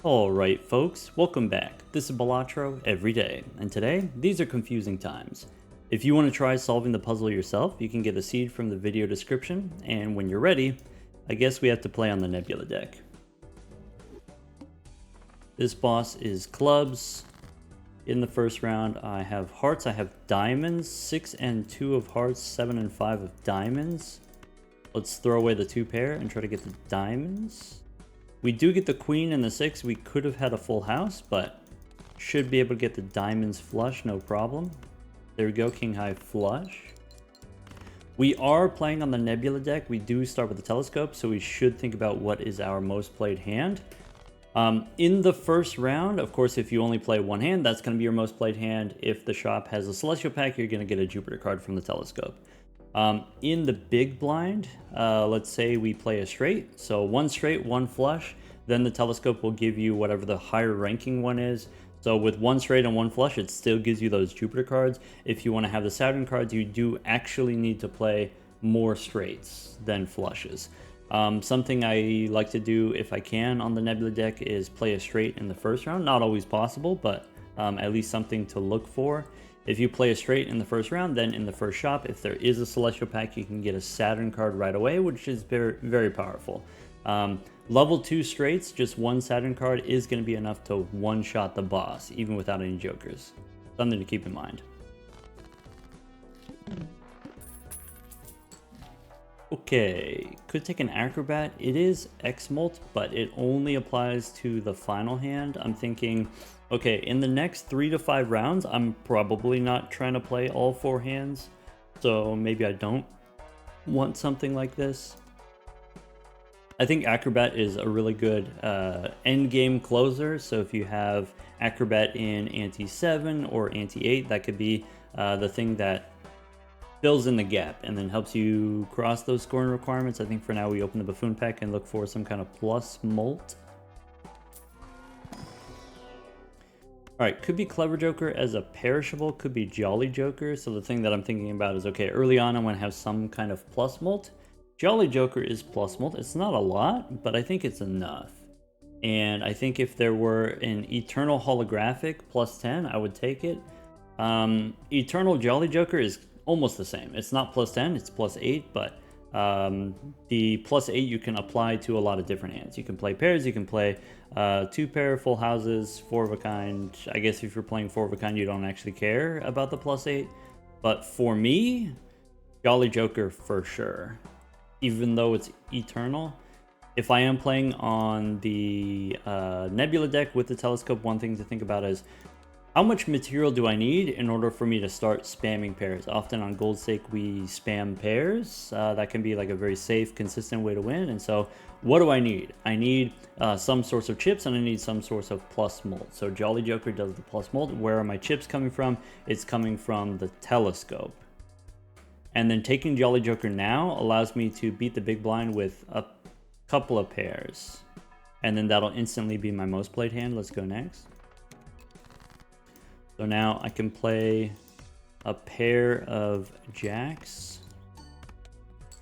Alright folks, welcome back. This is Balatro every day, and today, these are confusing times. If you want to try solving the puzzle yourself, you can get a seed from the video description, and when you're ready, I guess we have to play on the Nebula deck. This boss is clubs. In the first round, I have hearts, I have diamonds, 6 and 2 of hearts, 7 and 5 of diamonds. Let's throw away the 2 pair and try to get the diamonds. We do get the queen and the 6. We could have had a full house, but should be able to get the diamonds flush, no problem. There we go, king high flush. We are playing on the Nebula deck. We do start with the telescope, so we should think about what is our most played hand. In the first round, of course, if you only play one hand, that's going to be your most played hand. If the shop has a Celestial pack, you're going to get a Jupiter card from the telescope. In the big blind, let's say we play a straight, so 1 straight, 1 flush, then the telescope will give you whatever the higher ranking one is. So with 1 straight and 1 flush, it still gives you those Jupiter cards. If you want to have the Saturn cards, you do actually need to play more straights than flushes. Something I like to do if I can on the Nebula deck is play a straight in the first round. Not always possible, but at least something to look for. If you play a straight in the first round, then in the first shop, if there is a Celestial pack, you can get a Saturn card right away, which is very, very powerful. Level 2 straights, just 1 Saturn card is going to be enough to one-shot the boss, even without any jokers. Something to keep in mind. Okay, could take an acrobat. It is X-Molt, but it only applies to the final hand. I'm thinking, okay, in the next 3 to 5 rounds, I'm probably not trying to play all 4 hands. So maybe I don't want something like this. I think Acrobat is a really good end game closer. So if you have Acrobat in Ante 7 or Ante 8, that could be the thing that fills in the gap and then helps you cross those scoring requirements. I think for now we open the Buffoon pack and look for some kind of plus molt. Alright, could be Clever Joker as a perishable, could be Jolly Joker. So the thing that I'm thinking about is, okay, early on I want to have some kind of plus molt. Jolly Joker is plus molt. It's not a lot, but I think it's enough. And I think if there were an Eternal Holographic plus 10, I would take it. Eternal Jolly Joker is almost the same. It's not plus 10, it's plus 8, but the plus 8 you can apply to a lot of different hands. You can play pairs, you can play 2 pair, full houses, 4 of a kind. I guess if you're playing 4 of a kind, you don't actually care about the plus 8. But for me, Jolly Joker for sure. Even though it's eternal. If I am playing on the Nebula deck with the telescope, one thing to think about is, how much material do I need in order for me to start spamming pairs? Often on Gold's Sake, we spam pairs. That can be like a very safe, consistent way to win. And so what do I need? I need some source of chips and I need some source of plus molt. So Jolly Joker does the plus molt. Where are my chips coming from? It's coming from the telescope. And then taking Jolly Joker now allows me to beat the big blind with a couple of pairs. And then that'll instantly be my most played hand. Let's go next. So now I can play a pair of jacks.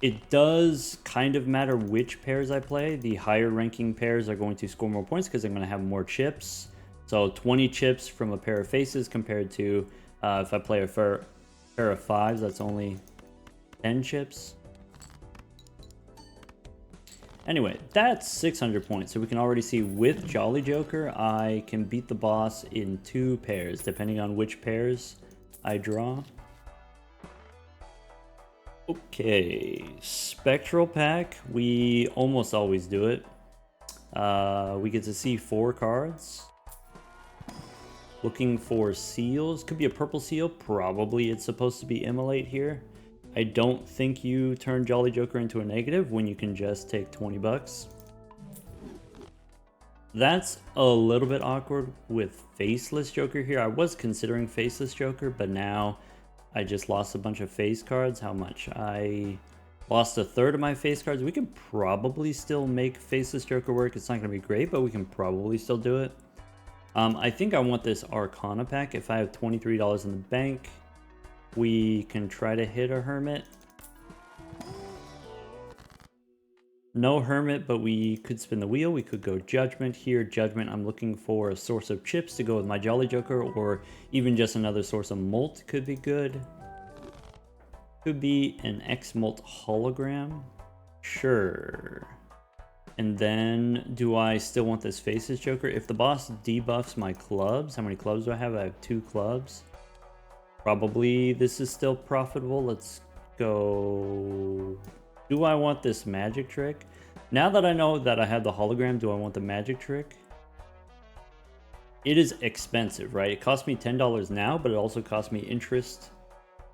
It does kind of matter which pairs I play. The higher ranking pairs are going to score more points because I'm going to have more chips. So 20 chips from a pair of faces compared to if I play a pair of fives, that's only 10 chips. Anyway, that's 600 points. So we can already see with Jolly Joker, I can beat the boss in 2 pairs, depending on which pairs I draw. Okay, Spectral Pack. We almost always do it. We get to see 4 cards. Looking for seals. Could be a purple seal. Probably it's supposed to be Immolate here. I don't think you turn Jolly Joker into a negative when you can just take 20 bucks. That's a little bit awkward with Faceless Joker here. I was considering Faceless Joker, but now I just lost a bunch of face cards. How much? I lost a third of my face cards. We can probably still make Faceless Joker work. It's not going to be great, but we can probably still do it. I think I want this Arcana pack. If I have $23 in the bank, we can try to hit a Hermit. No Hermit, but we could spin the wheel. We could go Judgment here. Judgment, I'm looking for a source of chips to go with my Jolly Joker, or even just another source of Molt could be good. Could be an X-Molt hologram. Sure. And then, do I still want this Faces Joker? If the boss debuffs my clubs, how many clubs do I have? I have 2 clubs. Probably this is still profitable. Let's go... Do I want this magic trick? Now that I know that I have the hologram, do I want the magic trick? It is expensive, right? It cost me $10 now, but it also cost me interest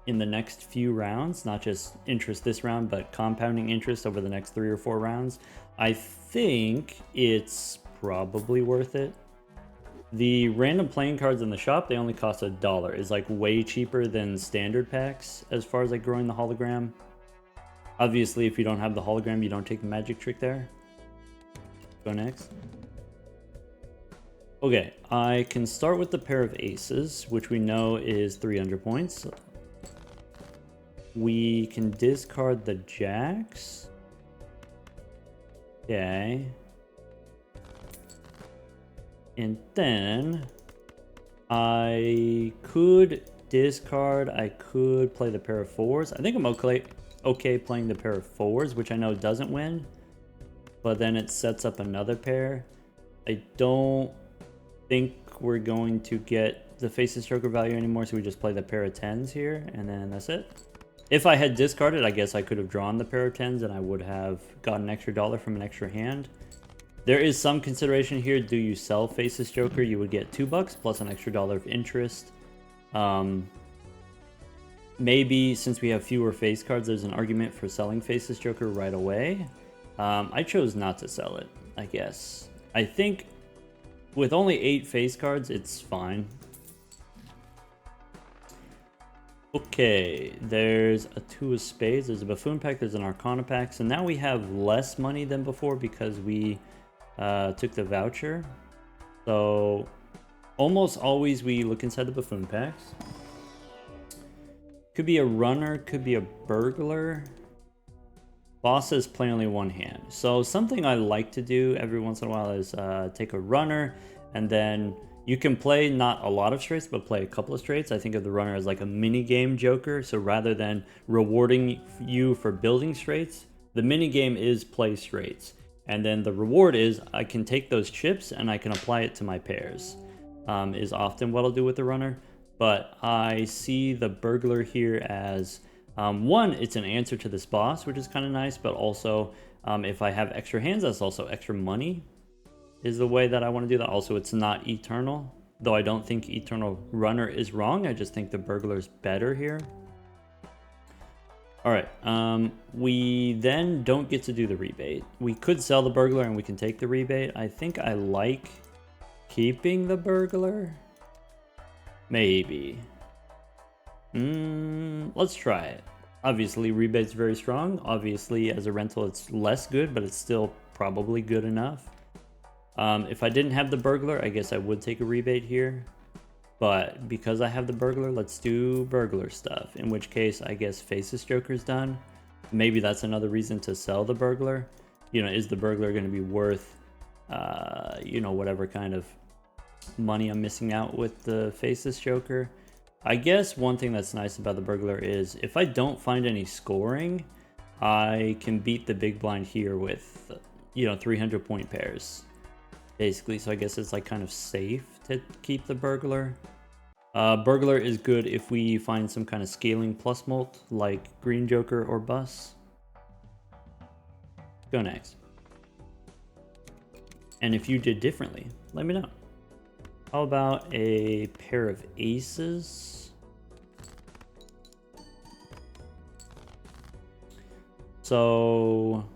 in the next few rounds. Not just interest this round, but compounding interest over the next 3 or 4 rounds. I think it's probably worth it. The random playing cards in the shop, they only cost $1. It's like way cheaper than standard packs as far as like growing the hologram. Obviously, if you don't have the hologram, you don't take the magic trick there. Go next. Okay, I can start with the pair of aces, which we know is 300 points. We can discard the jacks. Okay. And then I could discard, I could play the pair of 4s. I think I'm okay playing the pair of 4s, which I know doesn't win, but then it sets up another pair. I don't think we're going to get the Faces Joker value anymore, so we just play the pair of 10s here, and then that's it. If I had discarded, I guess I could have drawn the pair of 10s and I would have gotten an extra $1 from an extra hand. There is some consideration here. Do you sell Faces Joker? You would get $2 plus an extra $1 of interest. Maybe since we have fewer face cards, there's an argument for selling Faces Joker right away. I chose not to sell it, I guess. I think with only 8 face cards, it's fine. Okay, there's a 2 of spades, there's a buffoon pack, there's an arcana pack. So now we have less money than before because we took the voucher. So almost always we look inside the buffoon packs. Could be a runner, could be a burglar. Bosses play only 1 hand. So something I like to do every once in a while is take a runner, and then you can play not a lot of straights, but play a couple of straights. I think of the runner as like a mini game joker. So rather than rewarding you for building straights, the mini game is play straights. And then the reward is I can take those chips and I can apply it to my pairs, is often what I'll do with the runner. But I see the burglar here as, one, it's an answer to this boss, which is kind of nice, but also if I have extra hands, that's also extra money, is the way that I want to do that. Also, it's not eternal, though I don't think eternal runner is wrong. I just think the burglar is better here. All right, we then don't get to do the rebate. We could sell the burglar and we can take the rebate. I think I like keeping the burglar. Maybe. Let's try it. Obviously, rebate's very strong. Obviously, as a rental, it's less good, but it's still probably good enough. If I didn't have the burglar, I guess I would take a rebate here. But because I have the burglar, let's do burglar stuff. In which case, I guess Faces Joker's done. Maybe that's another reason to sell the burglar. You know, is the burglar going to be worth, you know, whatever kind of money I'm missing out with the Faces Joker? I guess one thing that's nice about the burglar is if I don't find any scoring, I can beat the big blind here with, you know, 300 point pairs, basically. So I guess it's like kind of safe to keep the burglar. Burglar is good if we find some kind of scaling plus molt like Green Joker or Bus. Go next. And if you did differently, let me know. How about a pair of aces? So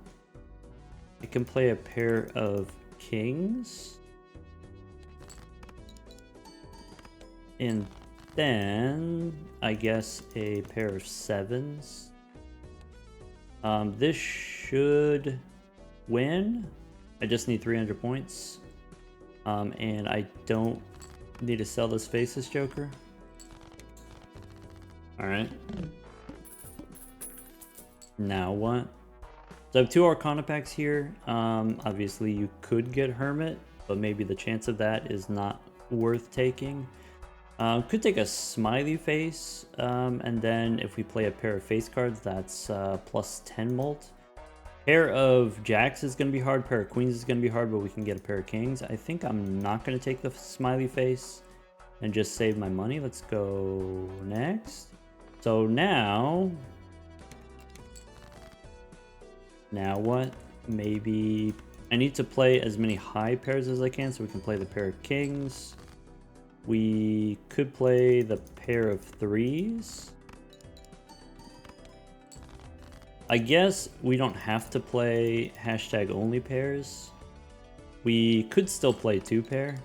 I can play a pair of kings. And then I guess a pair of sevens. This should win. I just need 300 points. And I don't need to sell this Faces Joker. Alright. Now what? So I have 2 Arcana packs here. Obviously you could get Hermit, but maybe the chance of that is not worth taking. Could take a smiley face, and then if we play a pair of face cards, that's plus 10 molt. Pair of jacks is going to be hard, pair of queens is going to be hard, but we can get a pair of kings. I think I'm not going to take the smiley face and just save my money. Let's go next. So now what? Maybe I need to play as many high pairs as I can so we can play the pair of kings. We could play the pair of threes. I guess we don't have to play hashtag only pairs. We could still play 2 pair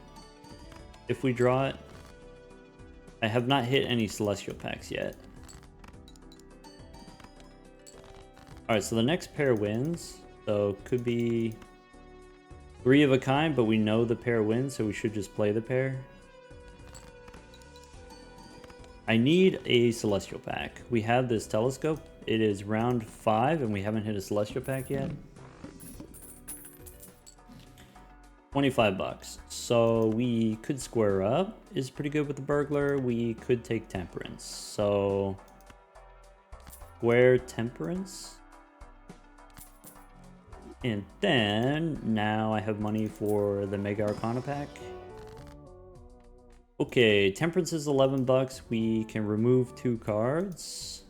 if we draw it. I have not hit any celestial packs yet. Alright, so the next pair wins. So could be 3 of a kind, but we know the pair wins, so we should just play the pair. I need a celestial pack. We have this telescope. It is round 5 and we haven't hit a celestial pack yet. 25 bucks. So we could square up. Is pretty good with the burglar. We could take temperance. So square temperance. And then now I have money for the Mega Arcana pack. Okay, temperance is 11 bucks. We can remove 2 cards.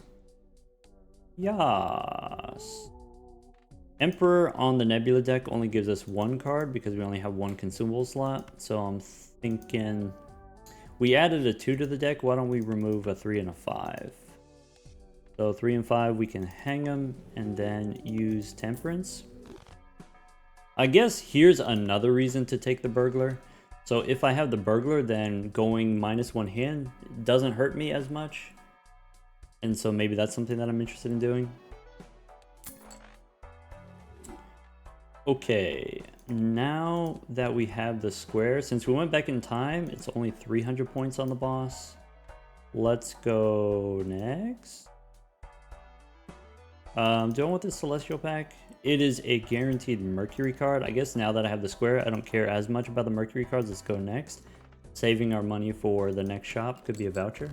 Yes. Emperor on the Nebula deck only gives us 1 card because we only have 1 consumable slot. So I'm thinking we added a 2 to the deck. Why don't we remove a 3 and a 5? So 3 and 5, we can hang them and then use temperance. I guess here's another reason to take the burglar. So if I have the burglar, then going -1 hand doesn't hurt me as much. And so maybe that's something that I'm interested in doing. Okay, now that we have the square, since we went back in time, it's only 300 points on the boss. Let's go next. Do I want this celestial pack? It is a guaranteed Mercury card. I guess now that I have the square, I don't care as much about the Mercury cards. Let's go next. Saving our money for the next shop. Could be a voucher.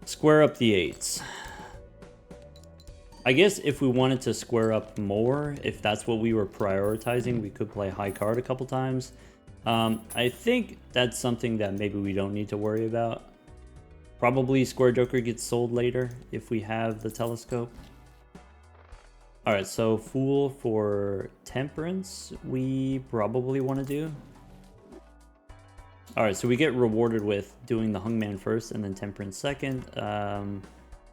Square up the 8s. I guess if we wanted to square up more, if that's what we were prioritizing, we could play high card a couple times. I think that's something that maybe we don't need to worry about. Probably Square Joker gets sold later if we have the telescope. Alright, so Fool for Temperance, we probably want to do. Alright, so we get rewarded with doing the Hungman first and then Temperance second.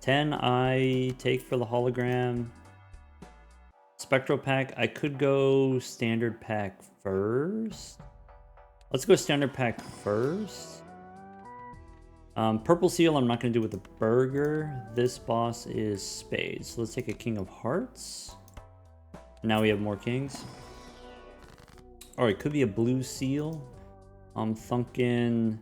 10 I take for the hologram. Spectral pack, I could go standard pack first. Let's go standard pack first. Purple seal, I'm not going to do with the burger. This boss is spades. So let's take a King of Hearts. Now we have more kings. Alright, could be a blue seal. I'm thinking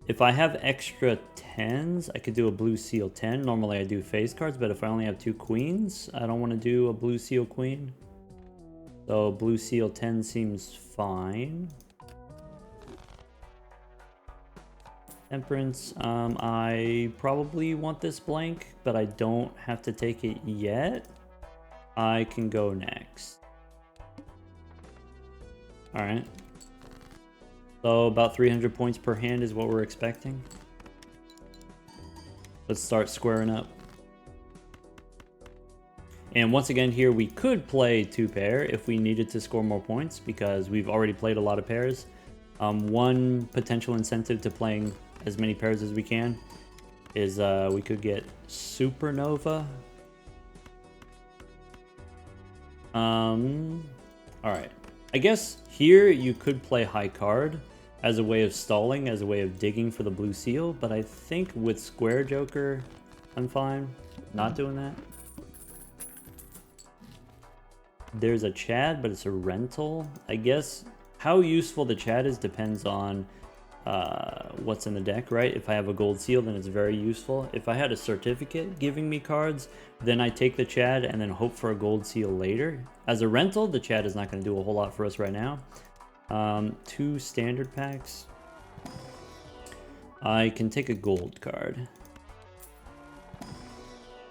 if I have extra 10s, I could do a blue seal 10. Normally I do face cards, but if I only have 2 queens, I don't want to do a blue seal queen. So blue seal 10 seems fine. Temperance, I probably want this blank, but I don't have to take it yet. I can go next. Alright. So about 300 points per hand is what we're expecting. Let's start squaring up. And once again here, we could play 2 pair if we needed to score more points because we've already played a lot of pairs. One potential incentive to playing as many pairs as we can is we could get Supernova. Alright. I guess here you could play high card as a way of stalling, as a way of digging for the blue seal, but I think with Square Joker, I'm fine not doing that. There's a Chad, but it's a rental. I guess how useful the Chad is depends on what's in the deck, right? If I have a gold seal, then it's very useful. If I had a certificate giving me cards, then I take the Chad and then hope for a gold seal later. As a rental, the Chad is not going to do a whole lot for us right now. 2 standard packs. I can take a gold card.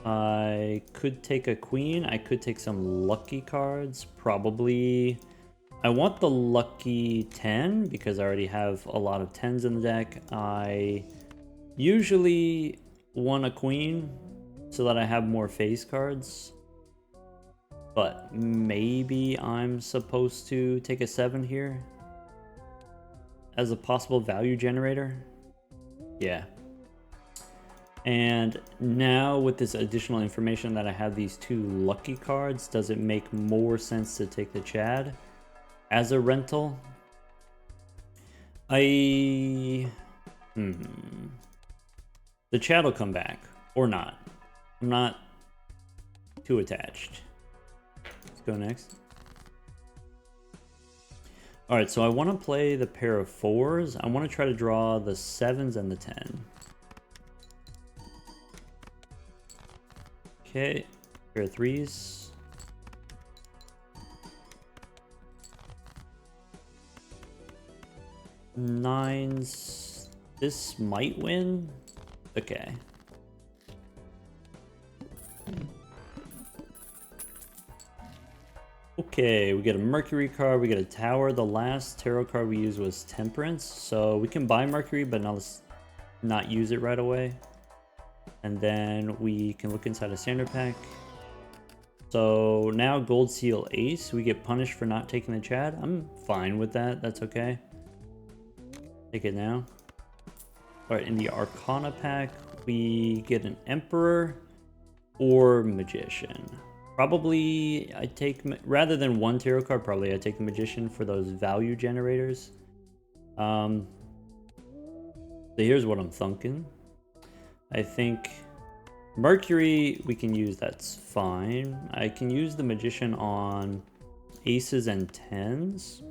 I could take a queen. I could take some lucky cards. Probably. I want the lucky 10 because I already have a lot of 10s in the deck. I usually want a queen so that I have more face cards. But maybe I'm supposed to take a 7 here as a possible value generator. Yeah. And now with this additional information that I have these 2 lucky cards, does it make more sense to take the Chad as a rental? The Chad will come back or not. I'm not too attached. Let's go next. All right, so I want to play the pair of 4s. I want to try to draw the 7s and the 10. Okay, pair of 3s. Nines. This might win. Okay. Okay, we get a Mercury card, we get a Tower. The last tarot card we used was Temperance, so we can buy Mercury, but not use it right away. And then we can look inside a standard pack. So now Gold Seal Ace, we get punished for not taking the Chad. I'm fine with that, that's okay. Take it now. All right, in the Arcana pack, we get an Emperor or Magician. Probably I take, rather than 1 tarot card, probably I take the Magician for those value generators. So here's what I'm thinking. I think Mercury we can use, that's fine. I can use the Magician on aces and 10s.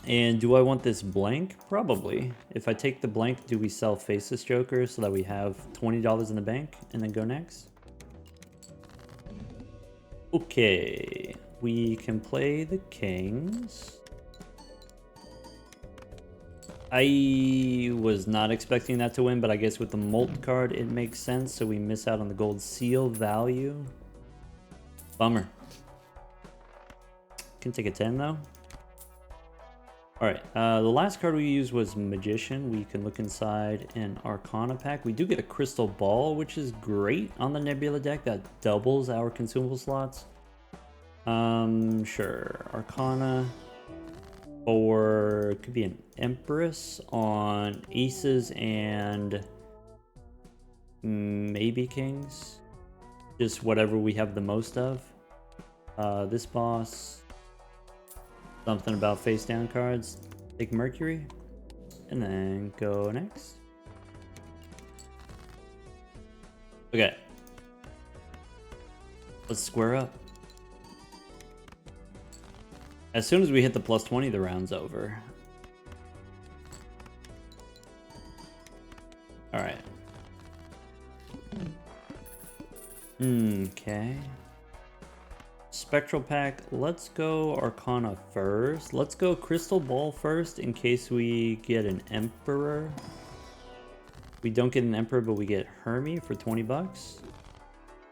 And do I want this blank? Probably. If I take the blank, do we sell Faceless Joker so that we have $20 in the bank and then go next? Okay, we can play the kings. I was not expecting that to win, but I guess with the Molt card, it makes sense. So we miss out on the gold seal value. Bummer. Can take a 10 though. All right, the last card we used was Magician. We can look inside an Arcana pack. We do get a Crystal Ball, which is great on the Nebula deck. That doubles our consumable slots. Sure, Arcana. Or it could be an Empress on aces and maybe kings. Just whatever we have the most of. This boss. Something about face down cards. Take Mercury. And then go next. Okay. Let's square up. As soon as we hit the plus 20, the round's over. Alright. Okay. Spectral pack, let's go Arcana first. Let's go Crystal Ball first in case we get an Emperor. We don't get an Emperor, but we get Hermie for 20 bucks.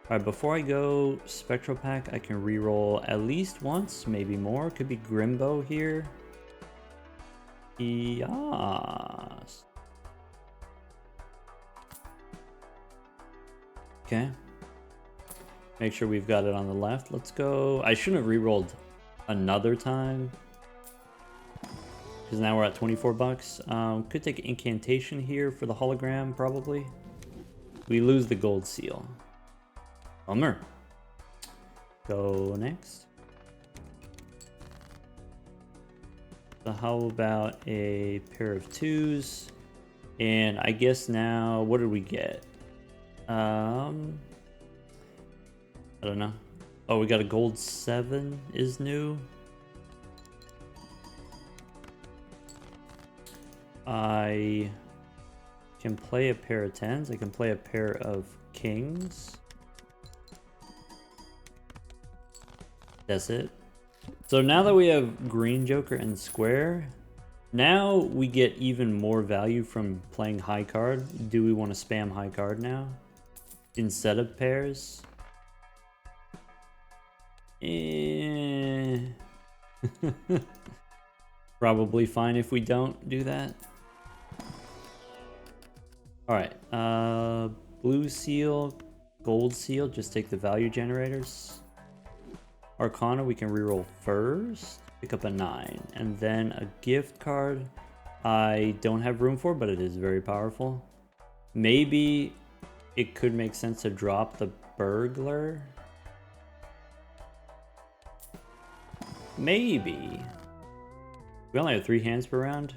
Alright, before I go Spectral pack, I can reroll at least once, maybe more. Could be Grimbo here. Yes. Okay. Make sure we've got it on the left. Let's go. I shouldn't have re-rolled another time, because now we're at 24 bucks. Could take Incantation here for the hologram, probably. We lose the gold seal. Bummer. Go next. So how about a pair of 2s? And I guess now, what did we get? I don't know. Oh, we got a gold 7 is new. I can play a pair of 10s. I can play a pair of kings. That's it. So now that we have green joker and square, now we get even more value from playing high card. Do we want to spam high card now instead of pairs? Probably fine if we don't do that. Alright, blue seal, gold seal, just take the value generators. Arcana, we can reroll first, pick up a 9, and then a gift card I don't have room for, but it is very powerful. Maybe it could make sense to drop the burglar. Maybe. We only have 3 hands per round?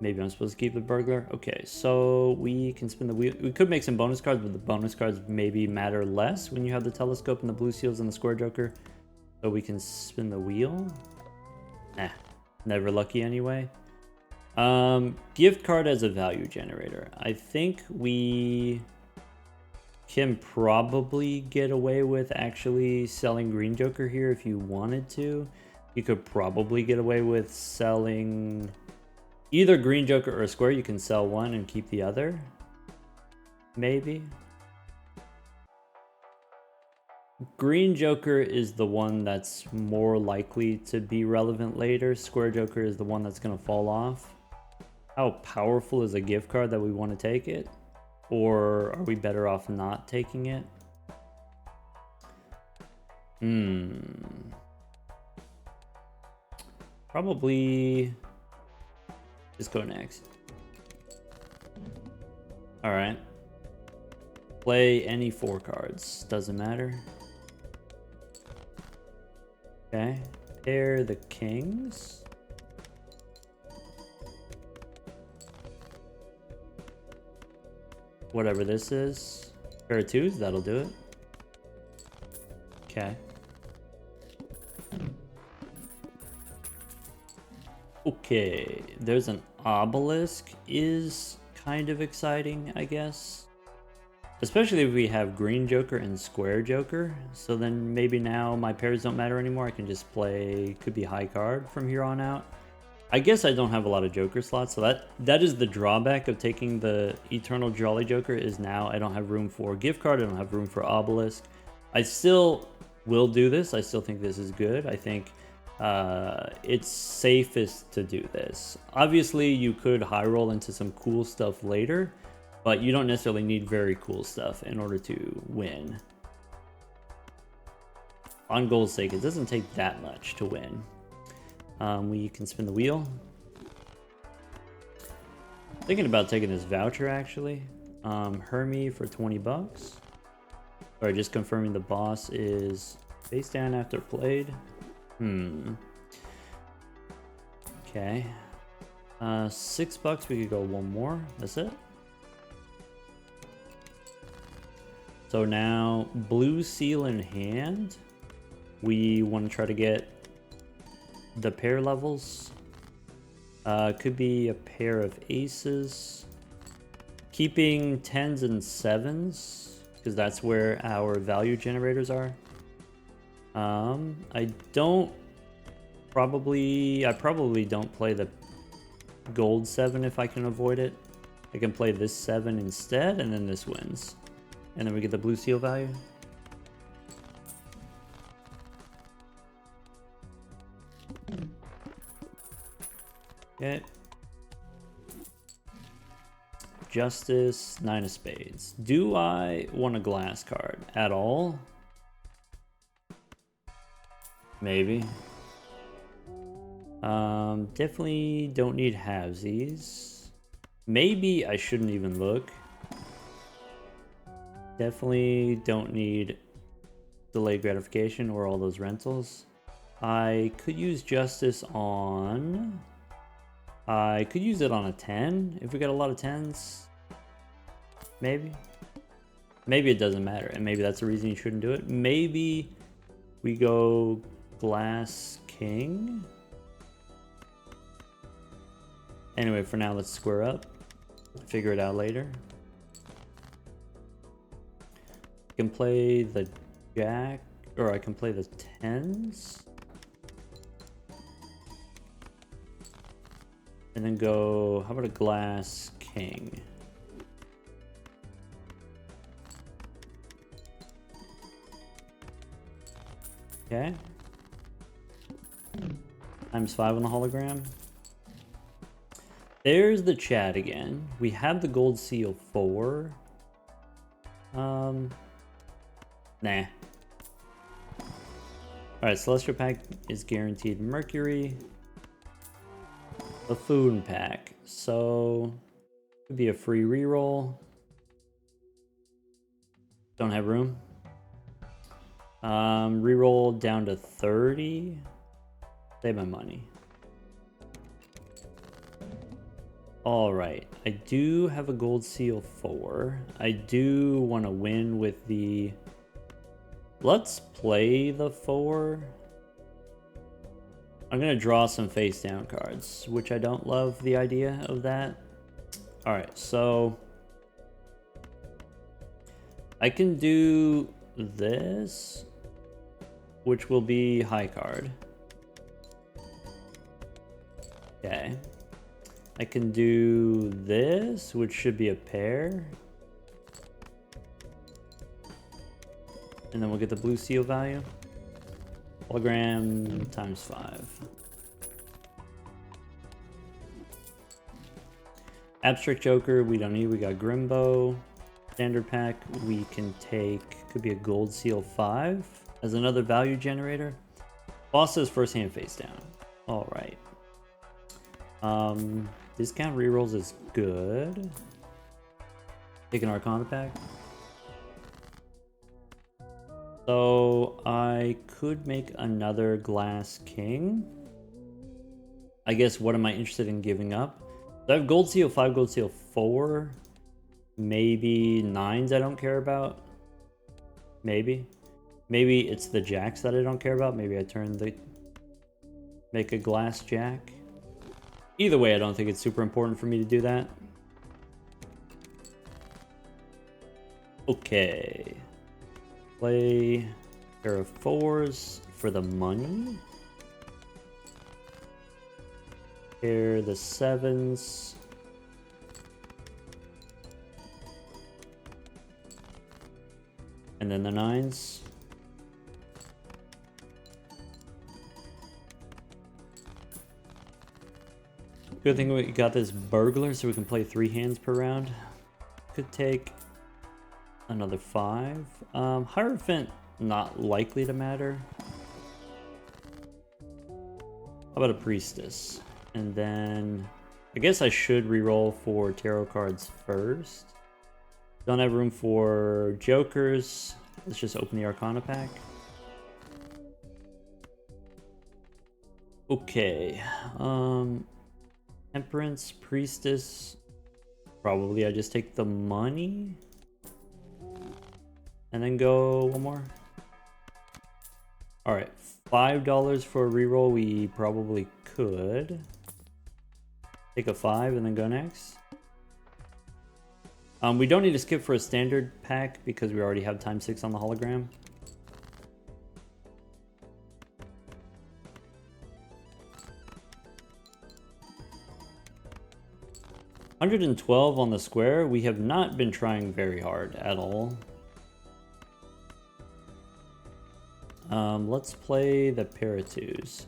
Maybe I'm supposed to keep the burglar. Okay, so we can spin the wheel. We could make some bonus cards, but the bonus cards maybe matter less when you have the telescope and the blue seals and the square joker. So we can spin the wheel. Never lucky anyway. Gift card as a value generator. I think we can probably get away with actually selling green joker here if you wanted to. You could probably get away with selling either green joker or a square. You can sell one and keep the other. Maybe. Green joker is the one that's more likely to be relevant later. Square joker is the one that's going to fall off. How powerful is a gift card that we want to take it? Or are we better off not taking it? Probably just go next. Alright. Play any 4 cards. Doesn't matter. Okay. Pair the kings. Whatever this is. Pair of 2s, that'll do it. Okay. Okay, there's an obelisk is kind of exciting, I guess. Especially if we have green joker and square joker. So then maybe now my pairs don't matter anymore. I can just play, could be high card from here on out. I guess I don't have a lot of joker slots, so that is the drawback of taking the Eternal Jolly Joker, is now I don't have room for gift card, I don't have room for obelisk. I still will do this. I still think this is good. I think it's safest to do this. Obviously, you could high roll into some cool stuff later, but you don't necessarily need very cool stuff in order to win. On goal's sake, it doesn't take that much to win. We can spin the wheel. Thinking about taking this voucher actually. Hermie for 20 bucks. Or just confirming the boss is face down after played. Okay. 6 bucks, we could go one more. That's it. So now blue seal in hand. We want to try to get the pair levels. Could be a pair of aces. Keeping 10s and 7s, because that's where our value generators are. I probably don't play the gold 7 if I can avoid it. I can play this 7 instead, and then this wins. And then we get the blue seal value. Okay. Justice, 9 of spades. Do I want a glass card at all? Maybe. Definitely don't need halvesies. Maybe I shouldn't even look. Definitely don't need delayed gratification or all those rentals. I could use justice on... I could use it on a 10 if we got a lot of 10s. Maybe. Maybe it doesn't matter, and maybe that's the reason you shouldn't do it. Maybe we go glass king. Anyway, for now, let's square up. Figure it out later. I can play the jack, or I can play the tens. And then go, how about a glass king? Okay. ×5 on the hologram. There's the chat again. We have the gold seal 4. Nah. Alright, Celestial Pack is guaranteed Mercury. Buffoon Pack. So, could be a free reroll. Don't have room. Reroll down to 30. Save my money. Alright, I do have a gold seal 4. I do want to win with the... Let's play the 4. I'm going to draw some face down cards, which I don't love the idea of that. Alright, so... I can do this, which will be high card. Okay. I can do this, which should be a pair. And then we'll get the blue seal value. Hologram ×5. Abstract Joker, we don't need. We got Grimbo. Standard pack, we can take, could be a gold seal 5 as another value generator. Boss says first hand face down. Alright. Discount rerolls is good. Take an Arcana pack. So I could make another glass king. I guess what am I interested in giving up? So I have gold seal 5, gold seal 4. Maybe 9s I don't care about. Maybe it's the jacks that I don't care about. Maybe I turn the... make a glass jack. Either way, I don't think it's super important for me to do that. Okay. Play pair of 4s for the money. Pair the 7s. And then the 9s. Good thing we got this burglar so we can play 3 hands per round. Could take another 5. Hierophant, not likely to matter. How about a priestess? And then I guess I should reroll for tarot cards first. Don't have room for jokers. Let's just open the Arcana pack. Okay. Temperance, priestess. Probably I just take the money. And then go one more. Alright, $5 for a reroll. We probably could. Take a 5 and then go next. We don't need to skip for a standard pack because we already have ×6 on the hologram. $112 on the square. We have not been trying very hard at all. Let's play the pair of 2s.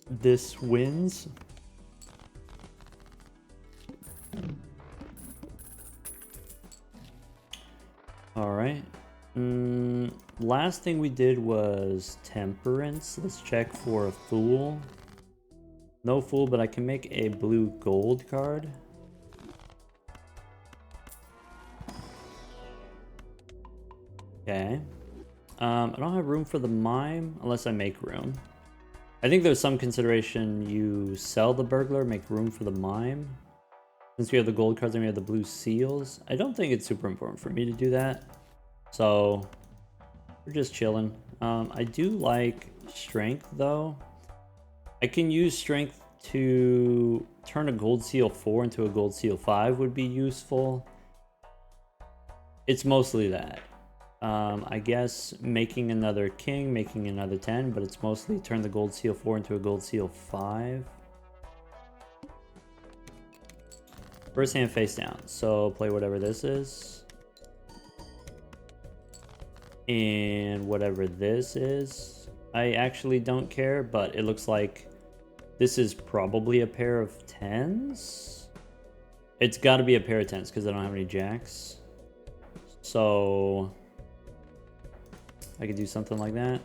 This wins. All right. Last thing we did was temperance. Let's check for a fool. No fool, but I can make a blue gold card. Okay. I don't have room for the mime unless I make room. I think there's some consideration you sell the burglar, make room for the mime. Since we have the gold cards and we have the blue seals, I don't think it's super important for me to do that. So We're just chilling. I do like strength though. I can use strength to turn a gold seal 4 into a gold seal 5 would be useful. It's mostly that. I guess making another king, making another 10, but it's mostly turn the gold seal 4 into a gold seal 5. First hand face down, so play whatever this is. And whatever this is. I actually don't care, but it looks like this is probably a pair of 10s. It's got to be a pair of 10s because I don't have any jacks. So I could do something like that.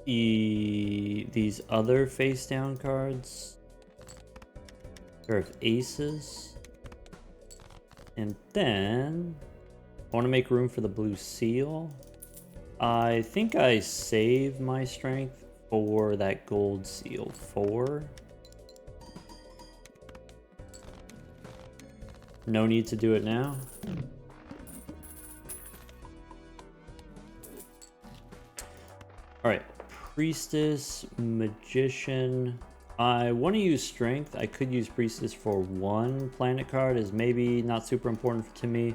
These other face down cards. Pair of aces. And then I want to make room for the blue seal. I think I save my strength for that gold seal 4. No need to do it now. Alright, priestess, magician. I want to use strength. I could use priestess for 1 planet card, is maybe not super important to me.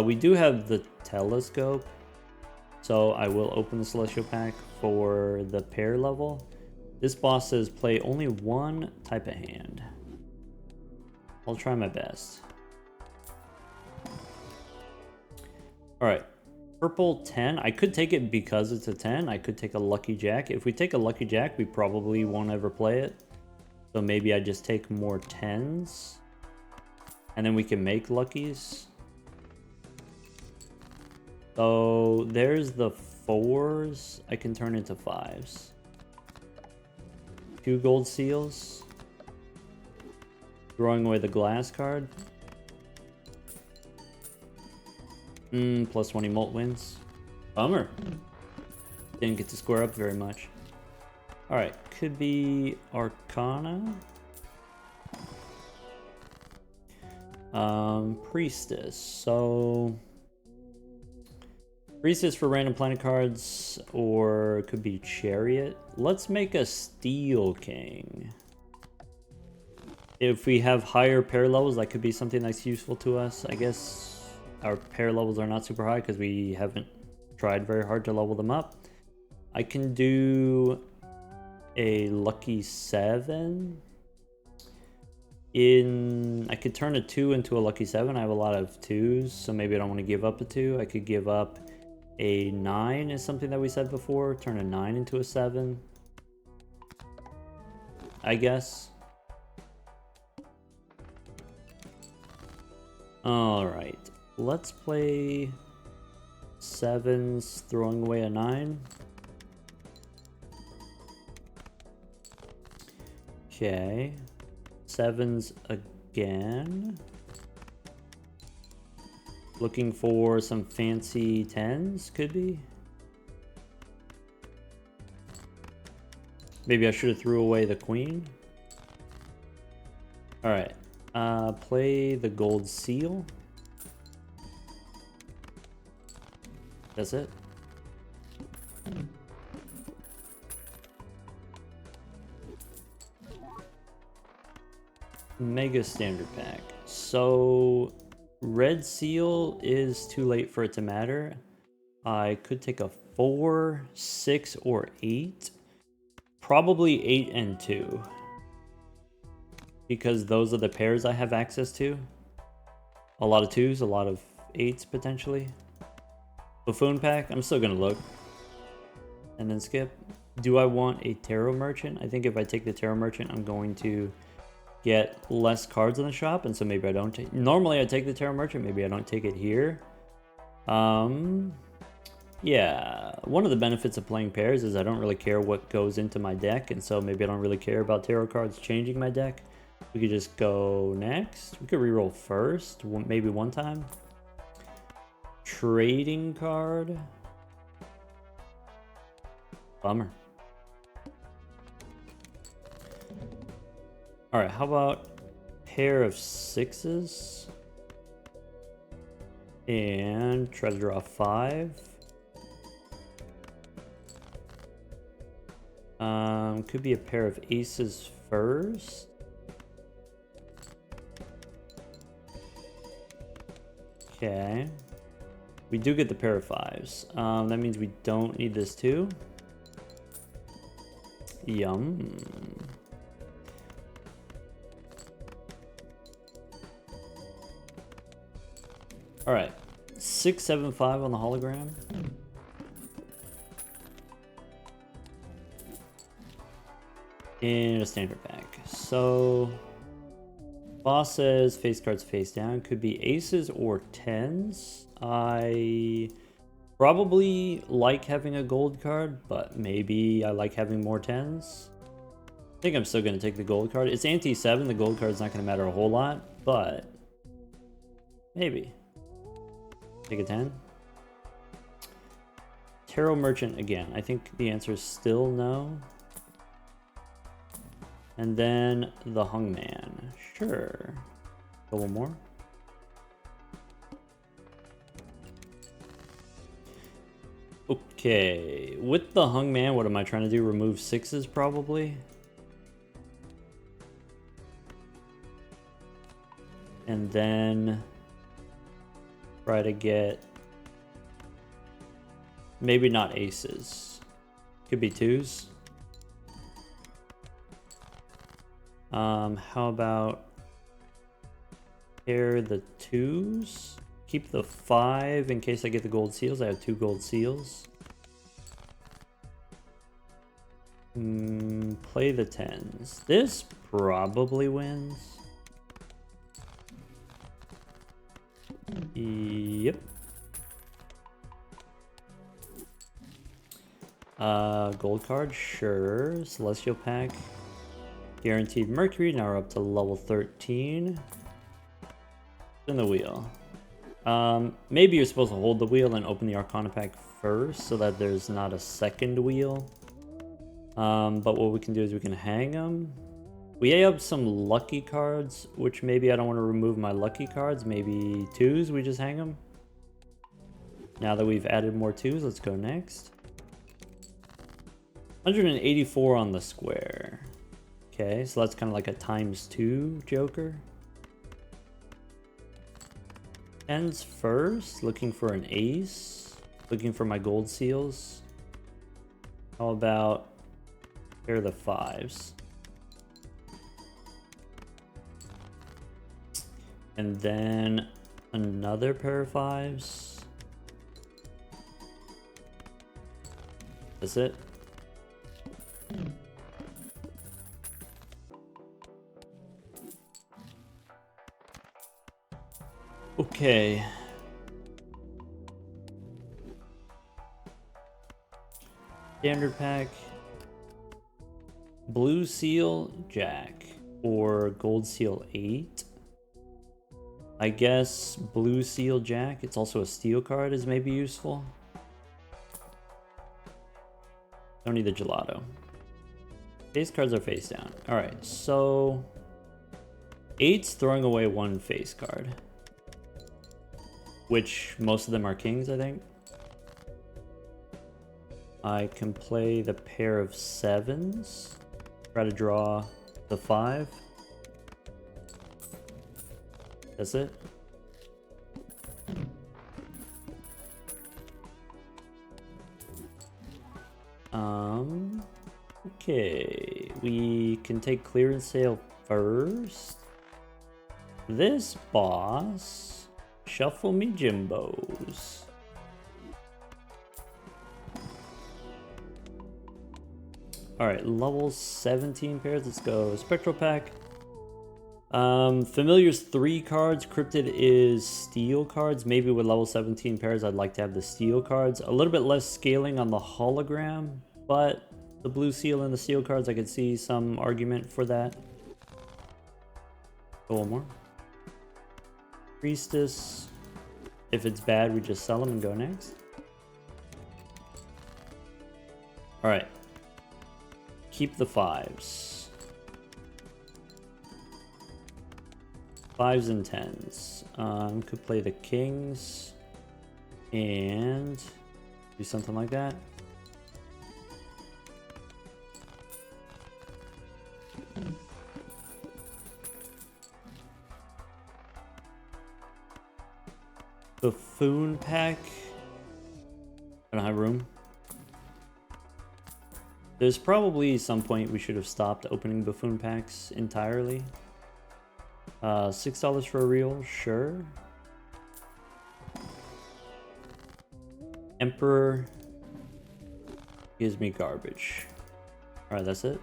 We do have the telescope, so I will open the celestial pack for the pair level. This boss says play only 1 type of hand. I'll try my best. Alright, purple 10. I could take it because it's a 10. I could take a lucky jack. If we take a lucky jack, we probably won't ever play it. So maybe I just take more 10s. And then we can make luckies. So there's the 4s. I can turn into 5s. 2 gold seals. Throwing away the glass card. Plus 1 emote wins. Bummer. Didn't get to square up very much. Alright, could be Arcana. Priestess. So Priestess for random planet cards, or it could be Chariot. Let's make a Steel King. If we have higher pair levels, that could be something that's useful to us. I guess our pair levels are not super high because we haven't tried very hard to level them up. I can do a lucky 7. I could turn a 2 into a lucky 7. I have a lot of 2s, so maybe I don't want to give up a 2. I could give up a 9 is something that we said before. Turn a 9 into a 7. I guess. Alright. Let's play 7s, throwing away a 9. Okay. 7s again. Looking for some fancy 10s, could be. Maybe I should have threw away the queen. Alright. Play the gold seal. That's it. Mega standard pack. So red seal is too late for it to matter. I could take a 4, 6, or 8. Probably 8 and 2. Because those are the pairs I have access to. A lot of 2s, a lot of 8s potentially. Buffoon pack, I'm still gonna look. And then skip. Do I want a tarot merchant? I think if I take the tarot merchant, I'm going to get less cards in the shop, and so maybe I don't take. Normally I take the tarot merchant, maybe I don't take it here. Yeah, one of the benefits of playing pairs is I don't really care what goes into my deck, and so maybe I don't really care about tarot cards changing my deck. We could just go next. We could reroll first, maybe one time. Trading card. Bummer. Alright, how about pair of 6s? And try to draw 5. Could be a pair of aces first. Okay. We do get the pair of 5s. That means we don't need this too. Yum. All right. 6, 7, 5 on the hologram. In a standard pack. So boss says face cards face down. Could be aces or 10s. I probably like having a gold card, but maybe I like having more 10s. I think I'm still going to take the gold card. It's anti-7. The gold card's not going to matter a whole lot, but maybe. Take a 10. Tarot Merchant again. I think the answer is still no. And then the Hungman. Sure. Go one more. Okay. With the Hungman, what am I trying to do? Remove 6s probably. And then try to get maybe not aces. Could be 2s. How about pair the 2s? Keep the 5 in case I get the gold seals. I have 2 gold seals. Play the 10s. This probably wins. Yep. Gold card, sure. Celestial pack. Guaranteed Mercury, now we're up to level 13. Spin the wheel. Maybe you're supposed to hold the wheel and open the Arcana pack first so that there's not a second wheel. But what we can do is we can hang them. We have some lucky cards, which maybe I don't want to remove my lucky cards. Maybe 2s, we just hang them. Now that we've added more 2s, let's go next. 184 on the square. Okay, so that's kind of like a ×2 Joker. 10s first, looking for an ace. Looking for my gold seals. How about pair of the 5s? And then another pair of 5s. That's it. Okay. Standard pack. Blue seal, Jack. Or gold seal 8. I guess blue seal, Jack. It's also a steel card is maybe useful. Don't need the gelato. Face cards are face down. Alright, so 8's throwing away 1 face card. Which most of them are kings, I think. I can play the pair of 7s. Try to draw the 5. That's it. Okay. We can take clearance sale first. This boss. Shuffle me Jimbos. Alright, level 17 pairs. Let's go Spectral Pack. Familiar's 3 cards. Cryptid is steel cards. Maybe with level 17 pairs, I'd like to have the steel cards. A little bit less scaling on the hologram, but the blue seal and the steel cards, I could see some argument for that. Go one more. Priestess. If it's bad, we just sell them and go next. Alright. Keep the 5s. 5s and 10s. Could play the kings. And do something like that. Buffoon pack. I don't have room. There's probably some point we should have stopped opening buffoon packs entirely. $6 for a reel, sure. Emperor gives me garbage. Alright, that's it.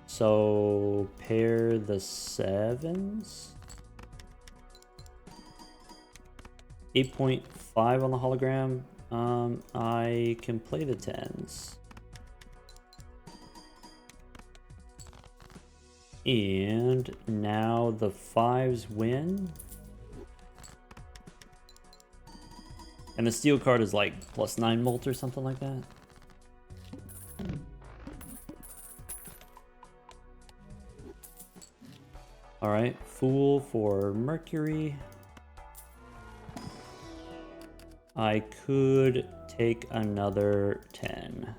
So pair the 7s. 8.5 on the hologram. I can play the 10s. And now the 5s win. And the steel card is like +9 molt or something like that. Alright, Fool for Mercury. I could take another 10.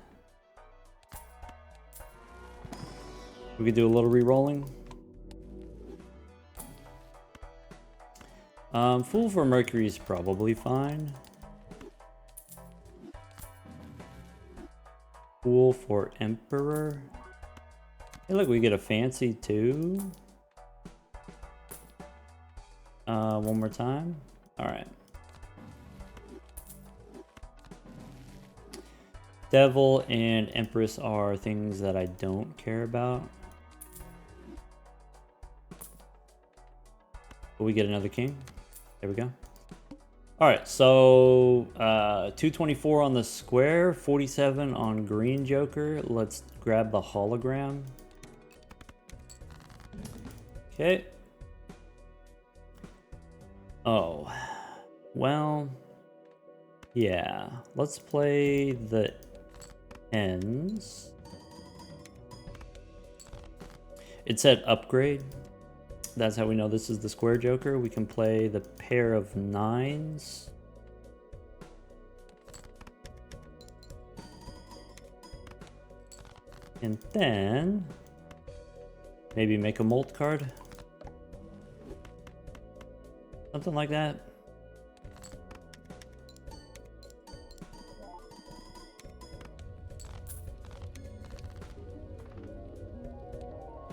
We could do a little re-rolling. Fool for Mercury is probably fine. Fool for Emperor. Hey, look, we get a fancy 2. One more time. All right. Devil and Empress are things that I don't care about. But we get another king. There we go. All right, so 224 on the square, 47 on green joker. Let's grab the hologram. Okay. Oh, well, yeah. Let's play the ends. It said upgrade. That's how we know this is the square joker. We can play the pair of 9s. And then maybe make a molt card. Something like that.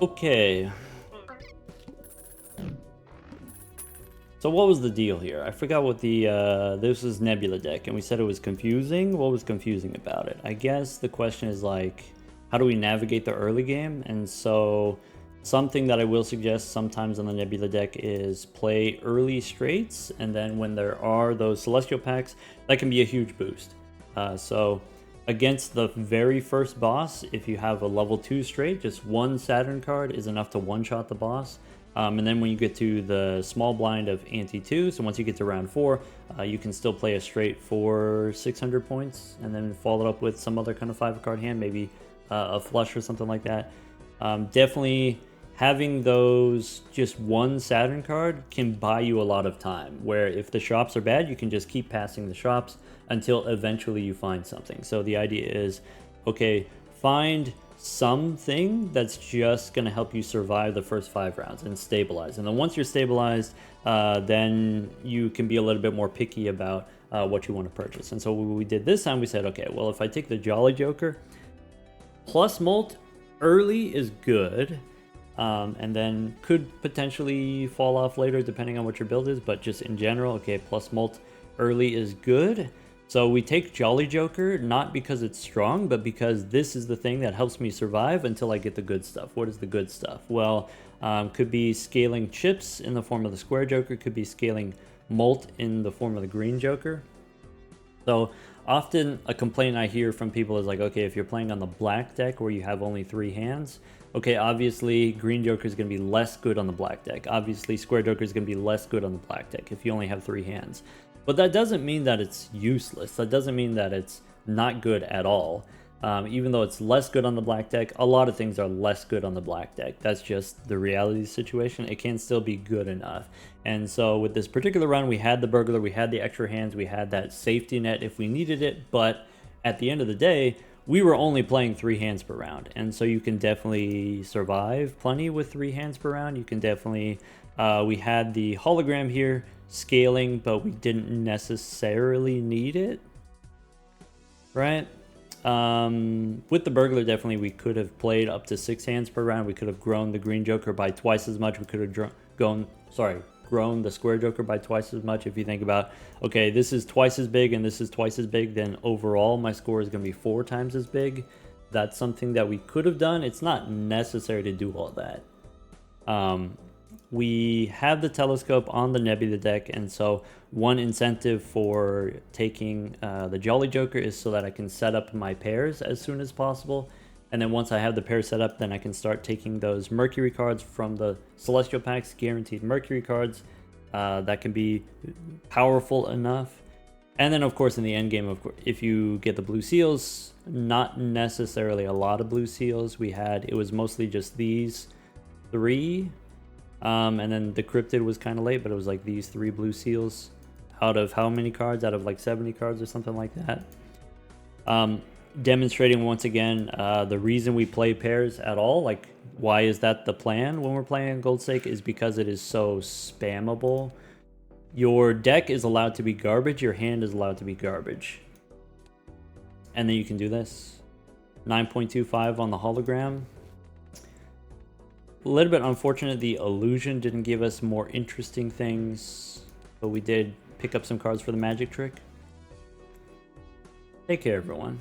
Okay. So what was the deal here? I forgot what the, this was Nebula deck, and we said it was confusing. What was confusing about it? I guess the question is like, how do we navigate the early game? And so something that I will suggest sometimes on the Nebula deck is play early straights, and then when there are those Celestial packs, that can be a huge boost. So against the very first boss, if you have a level 2 straight, just one Saturn card is enough to one-shot the boss. And then when you get to the small blind of ante 2, so once you get to round 4, you can still play a straight for 600 points, and then follow it up with some other kind of 5-card hand, maybe a flush or something like that. Definitely having those just one Saturn card can buy you a lot of time, where if the shops are bad, you can just keep passing the shops until eventually you find something. So the idea is, okay, find something that's just going to help you survive the first 5 rounds and stabilize. And then once you're stabilized, then you can be a little bit more picky about what you want to purchase. And so what we did this time, we said, okay, well, if I take the Jolly Joker, plus molt early is good, and then could potentially fall off later depending on what your build is, but just in general, okay, plus molt early is good. So we take Jolly Joker, not because it's strong, but because this is the thing that helps me survive until I get the good stuff. What is the good stuff? Well, could be scaling chips in the form of the square Joker, could be scaling molt in the form of the green Joker. So often a complaint I hear from people is like, okay, if you're playing on the black deck where you have only 3 hands, okay, obviously green Joker is going to be less good on the black deck. Obviously square Joker is going to be less good on the black deck if you only have 3 hands. But that doesn't mean that it's useless. That doesn't mean that it's not good at all. Even though it's less good on the black deck, a lot of things are less good on the black deck. That's just the reality situation. It can still be good enough. And so with this particular run, we had the burglar, we had the extra hands, we had that safety net if we needed it. But at the end of the day, we were only playing 3 hands per round. And so you can definitely survive plenty with 3 hands per round. You can definitely, we had the hologram here scaling, but we didn't necessarily need it, right? With the burglar, definitely we could have played up to 6 hands per round. We could have grown the green joker by twice as much. We could have grown the square joker by twice as much. If you think about, okay, this is twice as big and this is twice as big, then overall my score is going to be 4 times as big. That's something that we could have done. It's not necessary to do all that. We have the telescope on the Nebula deck, and so one incentive for taking the Jolly Joker is so that I can set up my pairs as soon as possible. And then once I have the pair set up, then I can start taking those Mercury cards from the Celestial Packs, guaranteed Mercury cards. That can be powerful enough. And then, of course, in the end game, of course, if you get the blue seals, not necessarily a lot of blue seals. It was mostly just these 3. And then the cryptid was kind of late, but it was like these 3 blue seals out of how many cards? Out of like 70 cards or something like that. Demonstrating once again the reason we play pairs at all. Like, why is that the plan when we're playing Gold Stake? Is because it is so spammable. Your deck is allowed to be garbage. Your hand is allowed to be garbage. And then you can do this. 9.25 on the hologram. A little bit unfortunate the illusion didn't give us more interesting things, but we did pick up some cards for the magic trick. Take care, everyone.